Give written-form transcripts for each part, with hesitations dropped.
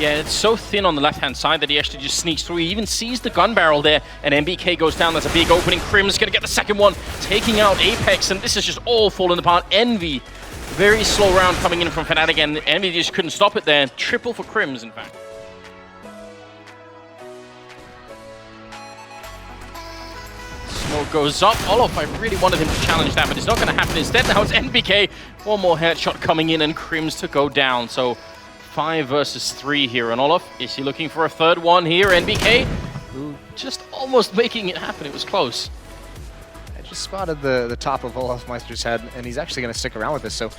Yeah, it's so thin on the left-hand side that he actually just sneaks through. He even sees the gun barrel there, and MBK goes down. There's a big opening. Crim's going to get the second one, taking out Apex, and this is just all falling apart. Envy, very slow round coming in from fnatic, and Envy just couldn't stop it there. Triple for Crims, in fact. Smoke goes up. Olof, I really wanted him to challenge that, but it's not going to happen. Instead, now it's NBK. One more headshot coming in, and Crims to go down. So 5 versus 3 here on Olof. Is he looking for a third one here? NBK just almost making it happen. It was close. I just spotted the top of Olaf Meister's head, and he's actually going to stick around with this. So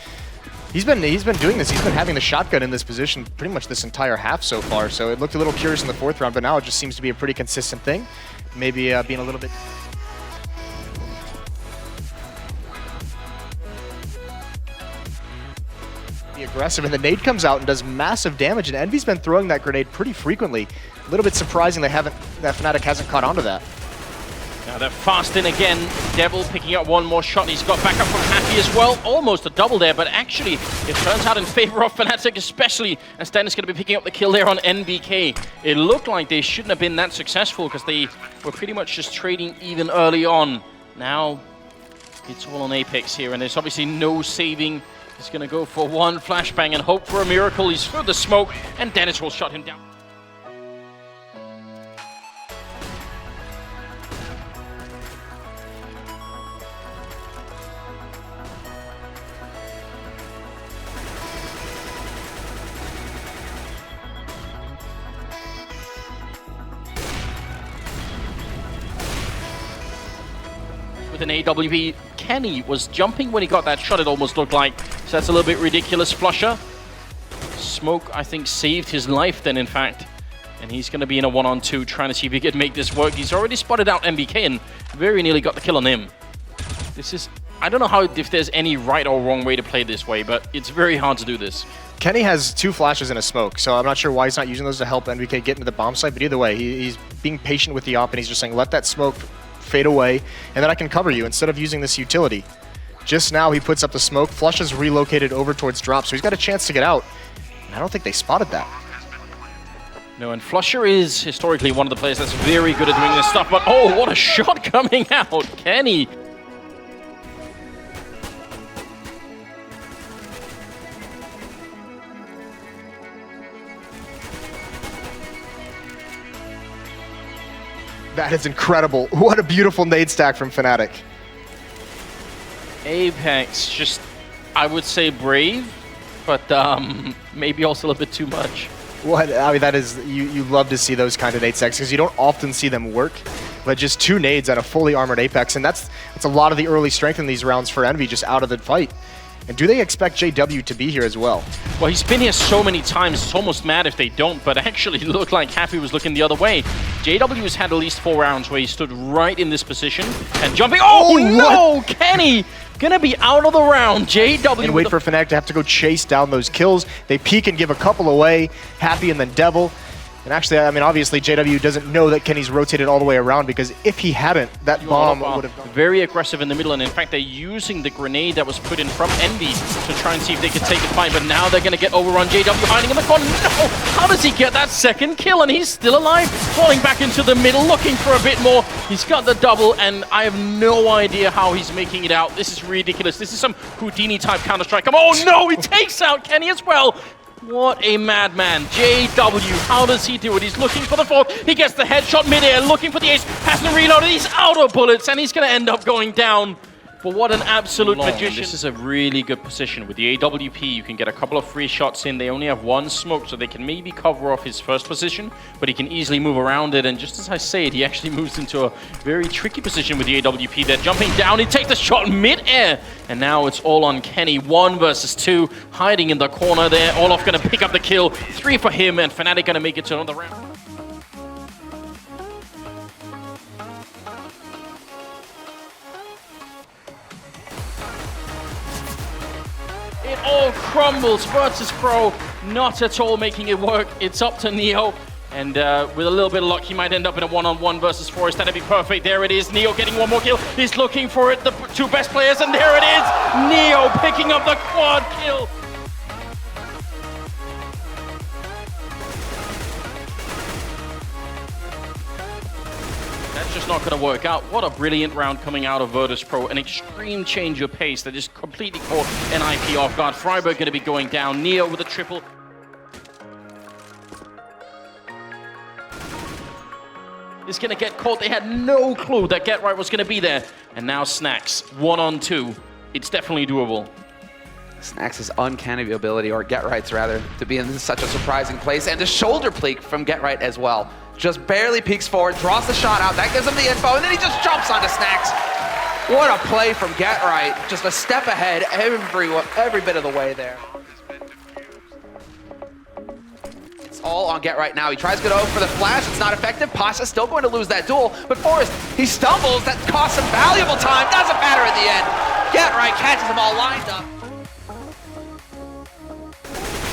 he's been doing this. He's been having the shotgun in this position pretty much this entire half so far. So it looked a little curious in the 4th round, but now it just seems to be a pretty consistent thing. Maybe being a little bit... aggressive, and the nade comes out and does massive damage, and Envy's been throwing that grenade pretty frequently. A little bit surprising that fnatic hasn't caught onto that. Now they're fast in again. Devil picking up one more shot. He's got backup from Happy as well. Almost a double there, but actually it turns out in favor of fnatic, especially as Dennis going to be picking up the kill there on NBK. It looked like they shouldn't have been that successful because they were pretty much just trading even early on. Now it's all on Apex here, and there's obviously no saving. He's going to go for one flashbang and hope for a miracle. He's through the smoke, and Dennis will shut him down. With an AWP, Kenny was jumping when he got that shot, it almost looked like. So that's a little bit ridiculous. Flusher. Smoke, I think, saved his life then, in fact. And he's going to be in a 1-on-2 trying to see if he can make this work. He's already spotted out MBK and very nearly got the kill on him. This is... I don't know if there's any right or wrong way to play this way, but it's very hard to do this. Kenny has 2 flashes and a smoke, so I'm not sure why he's not using those to help NBK get into the bomb site, but either way, he's being patient with the op, and he's just saying, let that smoke fade away, and then I can cover you instead of using this utility. Just now he puts up the smoke, Flush is relocated over towards drop, so he's got a chance to get out. And I don't think they spotted that. No, and Flusher is historically one of the players that's very good at doing this stuff, but oh, what a shot coming out! Kenny! That is incredible. What a beautiful nade stack from fnatic. Apex, just, I would say brave, but maybe also a little bit too much. What, I mean, that is, you love to see those kind of nade stacks because you don't often see them work, but just 2 nades at a fully armored Apex, and that's a lot of the early strength in these rounds for Envy just out of the fight. And do they expect JW to be here as well? Well, he's been here so many times, it's almost mad if they don't, but actually it looked like Happy was looking the other way. JW's had at least 4 rounds where he stood right in this position and jumping. Oh no! Kenny gonna be out of the round. JW. And wait for fnatic to have to go chase down those kills. They peek and give a couple away. Happy and then Devil. And actually, I mean, obviously, JW doesn't know that Kenny's rotated all the way around because if he hadn't, that bomb would have gone. Very aggressive in the middle, and in fact, they're using the grenade that was put in from Envy to try and see if they could take the fight, but now they're going to get overrun. JW hiding in the corner. No! How does he get that second kill? And he's still alive, falling back into the middle, looking for a bit more. He's got the double, and I have no idea how he's making it out. This is ridiculous. This is some Houdini-type Counter-Strike. Oh no! He takes out Kenny as well. What a madman. JW, how does he do it? He's looking for the 4th. He gets the headshot mid-air, looking for the ace. Hasn't reloaded. He's out of bullets, and he's going to end up going down. But what an absolute magician. This is a really good position. With the AWP, you can get a couple of free shots in. They only have 1 smoke, so they can maybe cover off his first position, but he can easily move around it. And just as I say it, he actually moves into a very tricky position with the AWP. They're jumping down. He takes the shot mid-air. And now it's all on Kenny. 1 versus 2, hiding in the corner there. Olof going to pick up the kill. 3 for him, and fnatic going to make it to another round. It all crumbles. Virtus.Pro not at all making it work. It's up to Neo. And with a little bit of luck, he might end up in a 1-on-1 versus Forest. That'd be perfect. There it is. Neo getting 1 more kill. He's looking for it. The 2 best players. And there it is. Neo picking up the quad kill. just not going to work out. What a brilliant round coming out of Virtus.Pro. An extreme change of pace that just completely caught NIP off guard. Freiburg going to be going down. Neo with a triple. Is going to get caught. They had no clue that Get Right was going to be there. And now Snacks, 1-on-2. It's definitely doable. Snacks' uncanny ability, or Get Right's rather, to be in such a surprising place. And the shoulder peek from Get Right as well. Just barely peeks forward, draws the shot out. That gives him the info, and then he just jumps onto Snacks. What a play from Get Right. Just a step ahead every bit of the way there. All on Get Right now. He tries to go for the flash. It's not effective. Pasha's still going to lose that duel, but Forrest, he stumbles. That costs him valuable time. Doesn't matter in the end. Get Right catches them all lined up.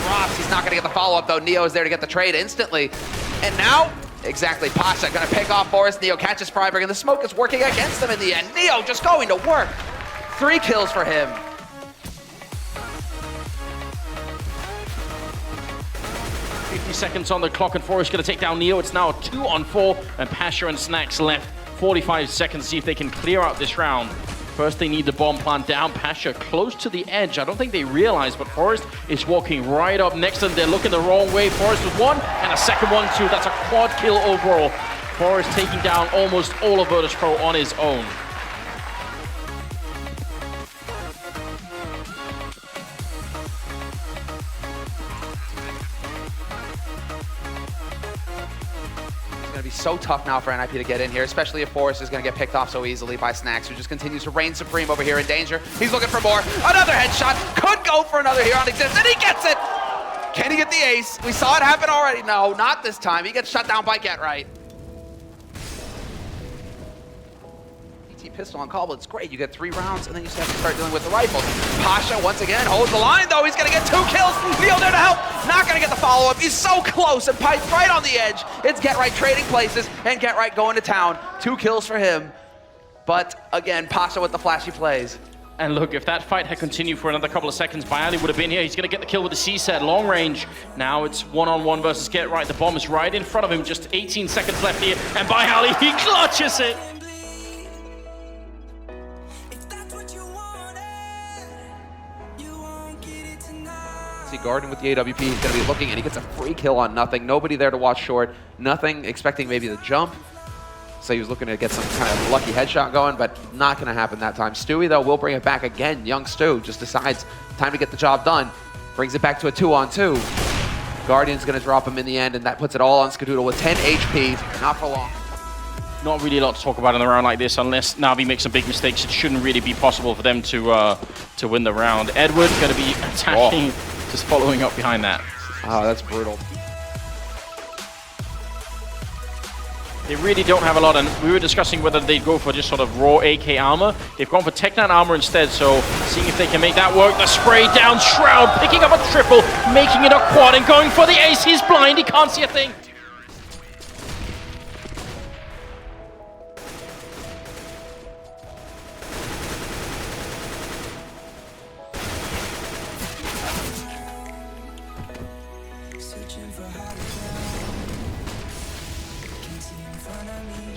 Drops. He's not going to get the follow-up, though. Neo is there to get the trade instantly. And now, exactly, Pasha going to pick off Forrest. Neo catches Freiburg, and the smoke is working against him in the end. Neo just going to work. 3 kills for him. 50 seconds on the clock, and Forrest going to take down Neo. It's now 2-on-4, and Pasha and Snacks left. 45 seconds to see if they can clear out this round. First, they need the bomb plant down. Pasha close to the edge. I don't think they realize, but Forrest is walking right up next to them. They're looking the wrong way. Forrest with 1, and a second one, too. That's a quad kill overall. Forrest taking down almost all of Virtus.Pro on his own. Be so tough now for NIP to get in here, especially if Forrest is going to get picked off so easily by Snacks, who just continues to reign supreme over here in danger. He's looking for more. Another headshot. Could go for another here on Exist, and he gets it! Can he get the ace? We saw it happen already. No, not this time. He gets shut down by Get Right. Pistol on call, but it's great. You get 3 rounds, and then you just have to start dealing with the rifles. Pasha, once again, holds the line, though. He's going to get 2 kills. Neo there to help. Not going to get the follow-up. He's so close, and Pipe's right on the edge. It's Get Right trading places, and Get Right going to town. 2 kills for him. But, again, Pasha with the flashy plays. And look, if that fight had continued for another couple of seconds, Bialy would have been here. He's going to get the kill with the C-set, long range. Now it's 1-on-1 versus Get Right. The bomb is right in front of him. Just 18 seconds left here, and Bialy, he clutches it. Guardian with the AWP, he's going to be looking, and he gets a free kill on nothing. Nobody there to watch short. Nothing, expecting maybe the jump. So he was looking to get some kind of lucky headshot going, but not going to happen that time. Stewie, though, will bring it back again. Young Stu just decides time to get the job done. Brings it back to a 2-on-2. Guardian's going to drop him in the end, and that puts it all on Skadoodle with 10 HP. Not for long. Not really a lot to talk about in a round like this, unless Na'Vi makes some big mistakes. It shouldn't really be possible for them to win the round. Edward going to be attacking. Oh. Just following up behind that. Oh, that's brutal. They really don't have a lot, and we were discussing whether they'd go for just sort of raw AK armor. They've gone for Tech9 armor instead, so seeing if they can make that work. The spray down, Shroud picking up a triple, making it a quad, and going for the ace. He's blind, he can't see a thing.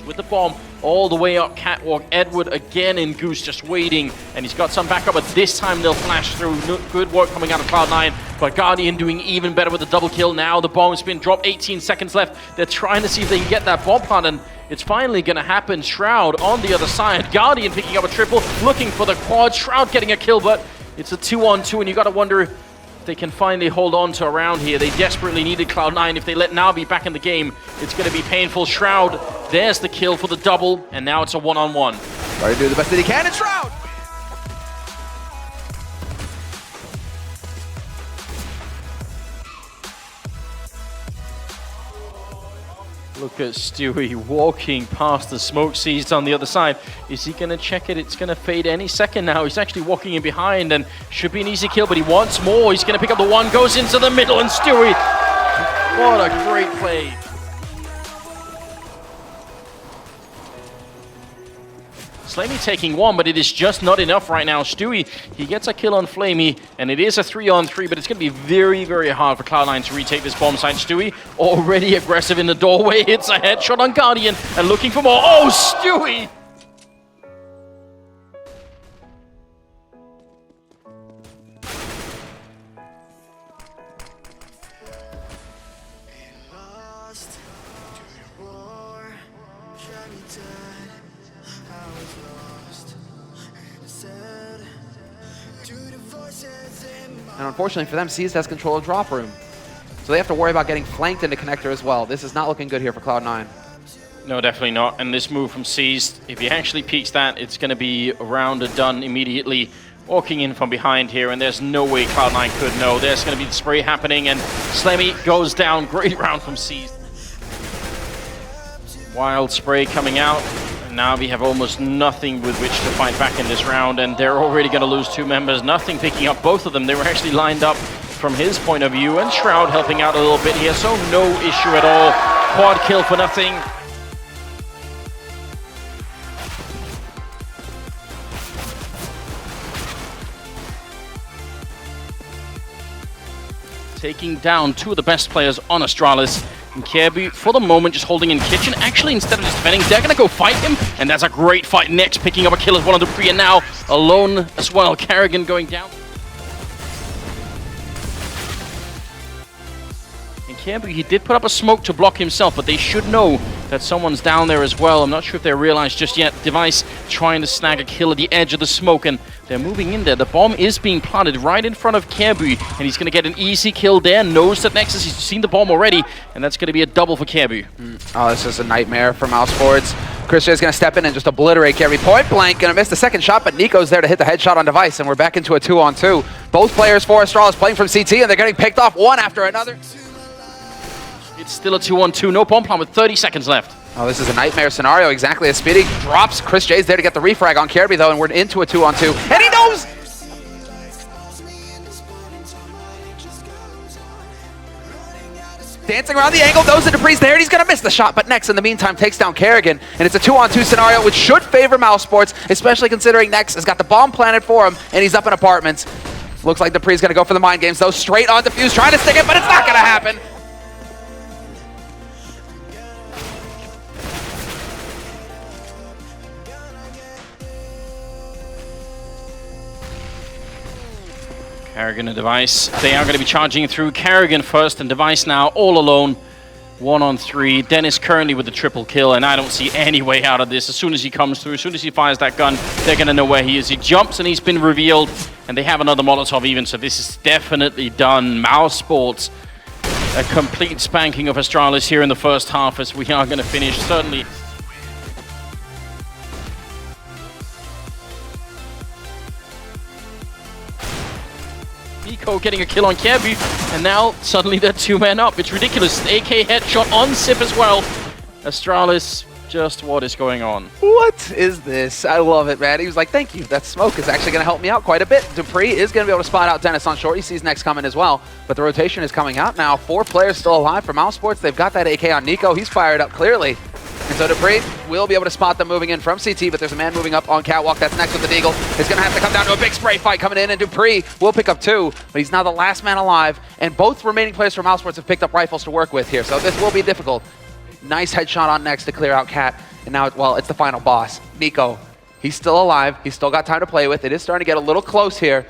With the bomb all the way up catwalk, Edward again in Goose just waiting, and he's got some backup, but this time they'll flash through. Good work coming out of Cloud9, but Guardian doing even better with the double kill. Now the bomb's been dropped, 18 seconds left. They're trying to see if they can get that bomb plant, and it's finally going to happen. Shroud on the other side, Guardian picking up a triple, looking for the quad. Shroud getting a kill, but it's a 2-on-2, and you got to wonder if they can finally hold on to a round here. They desperately needed Cloud9. If they let Na'Vi back in the game, it's going to be painful. Shroud, there's the kill for the double, and now it's a 1-on-1. Trying to do the best that he can, and Shroud! Look at Stewie walking past the smoke seized on the other side. Is he going to check it? It's going to fade any second now. He's actually walking in behind, and should be an easy kill, but he wants more. He's going to pick up the one, goes into the middle, and Stewie, what a great play. Slamey taking one, but it is just not enough right now. Stewie, he gets a kill on Flamey, and it is a 3-on-3, but it's going to be very, very hard for Cloud9 to retake this bomb site. Stewie, already aggressive in the doorway, hits a headshot on Guardian, and looking for more. Oh, Stewie! And unfortunately for them, Seized has control of drop room. So they have to worry about getting flanked into connector as well. This is not looking good here for Cloud9. No, definitely not. And this move from Seized, if he actually peeks that, it's going to be a round and done immediately. Walking in from behind here, and there's no way Cloud9 could know. There's going to be the spray happening, and Slammy goes down. Great round from Seized. Wild spray coming out. Now we have almost nothing with which to fight back in this round, and they're already going to lose 2 members. Nothing picking up both of them. They were actually lined up from his point of view, and Shroud helping out a little bit here, so no issue at all. Quad kill for nothing. Taking down 2 of the best players on Astralis. And Kirby, for the moment, just holding in Kitchen. Actually, instead of just defending, they're going to go fight him. And that's a great fight next, picking up a kill as one of the three. And now alone as well. Kerrigan going down. And Kirby, he did put up a smoke to block himself, but they should know that someone's down there as well. I'm not sure if they realized just yet. Device trying to snag a kill at the edge of the smoke, and they're moving in there. The bomb is being planted right in front of Kirby, and he's going to get an easy kill there. Knows that Nexus, he's seen the bomb already, and that's going to be a double for Kirby. Oh, this is a nightmare for mousesports. Christian is going to step in and just obliterate Kirby. Point blank, going to miss the second shot, but Nico's there to hit the headshot on Device, and we're back into a 2-on-2. Both players for Astralis playing from CT, and they're getting picked off one after another. It's still a 2-on-2, no bomb plan with 30 seconds left. Oh, this is a nightmare scenario, exactly as Speedy drops. Chris J's there to get the refrag on Kirby, though, and we're into a 2-on-2. And he knows! Dancing around the angle, knows that Dupree's there, and he's going to miss the shot, but Nex, in the meantime, takes down Kerrigan, and it's a 2-on-2 scenario, which should favor mousesports, especially considering Nex has got the bomb planted for him, and he's up in apartments. Looks like Dupree's going to go for the mind games, though, straight on Diffuse, trying to stick it, but it's not going to happen. Kerrigan and Device, they are going to be charging through. Kerrigan first, and Device now all alone. 1-on-3. Dennis currently with the triple kill, and I don't see any way out of this. As soon as he comes through, as soon as he fires that gun, they're going to know where he is. He jumps, and he's been revealed, and they have another Molotov even, so this is definitely done. mousesports, a complete spanking of Astralis here in the first half, as we are going to finish, certainly. Nico getting a kill on Kirby, and now suddenly they're 2 men up. It's ridiculous. AK headshot on Sip as well. Astralis, just what is going on? What is this? I love it, man. He was like, thank you. That smoke is actually going to help me out quite a bit. Dupree is going to be able to spot out Dennis on short. He sees Nex coming as well, but the rotation is coming out now. 4 players still alive for mousesports. They've got that AK on Nico. He's fired up clearly. And so Dupree will be able to spot them moving in from CT, but there's a man moving up on Catwalk. That's Nex with the Deagle. It's going to have to come down to a big spray fight coming in, and Dupree will pick up 2, but he's now the last man alive, and both remaining players from mousesports have picked up rifles to work with here, so this will be difficult. Nice headshot on Nex to clear out Cat, and now, well, it's the final boss. Nico, he's still alive. He's still got time to play with. It is starting to get a little close here.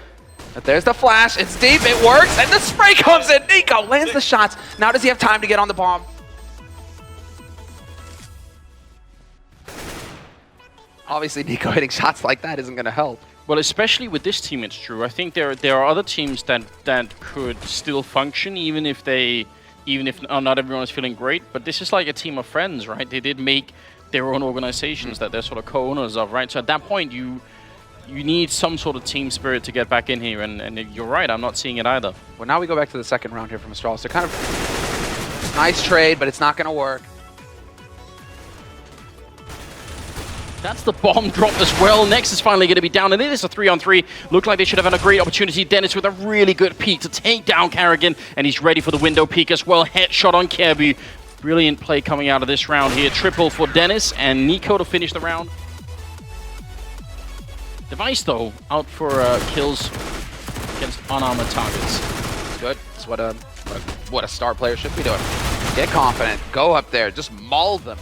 But there's the flash. It's deep. It works, and the spray comes in. Nico lands the shots. Now does he have time to get on the bomb? Obviously, Nico hitting shots like that isn't going to help. Well, especially with this team, it's true. I think there are other teams that could still function, even if not everyone is feeling great. But this is like a team of friends, right? They did make their own organizations that they're sort of co-owners of, right? So at that point, you need some sort of team spirit to get back in here, and you're right, I'm not seeing it either. Well, now we go back to the second round here from Astralis. So kind of nice trade, but it's not going to work. That's the bomb drop as well. Nex is finally going to be down, and it is a 3-on-3. Look like they should have had a great opportunity. Dennis with a really good peek to take down Kerrigan, and he's ready for the window peek as well. Headshot on Kirby. Brilliant play coming out of this round here. Triple for Dennis and Nico to finish the round. Device, though, out for kills against unarmored targets. Good. It's what a star player should be doing. Get confident. Go up there. Just maul them.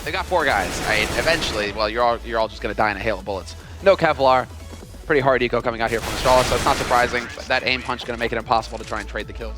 They got 4 guys. I mean, eventually, well, you're all just going to die in a hail of bullets. No Kevlar. Pretty hard eco coming out here from Astralis, so it's not surprising. That aim punch is going to make it impossible to try and trade the kills.